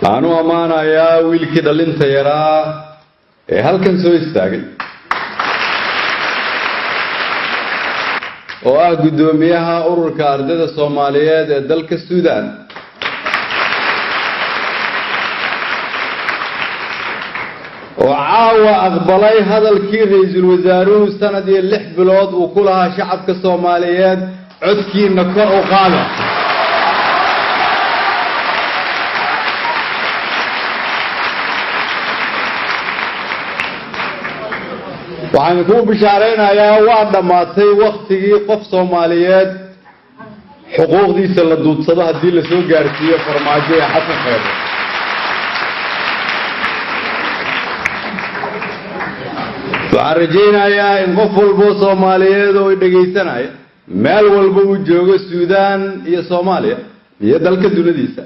أنا أمانة يا ويل كده اللي أنت يرى هل كان سوي استاجل وقدوميها أورك أردد الصوماليات دلك السودان وعاوة أقبلي هذا الكير رئيس الوزراء السنة دي اللح بلاد وكلها شعب كالصوماليات عدكي نكر وقادة waxaan ku bishaareynayaa waa dhamaatay waqtigii qof Soomaaliyeed xuquuqdiisa la duudsado hadii la soo gaarsiiyo farmaajo ee xasan khayr waxaan rajaynayaa in qof walba Soomaaliyeed oo dhageysanaya meel walba uu joogo Suudaan iyo Soomaaliya iyo dalka dunida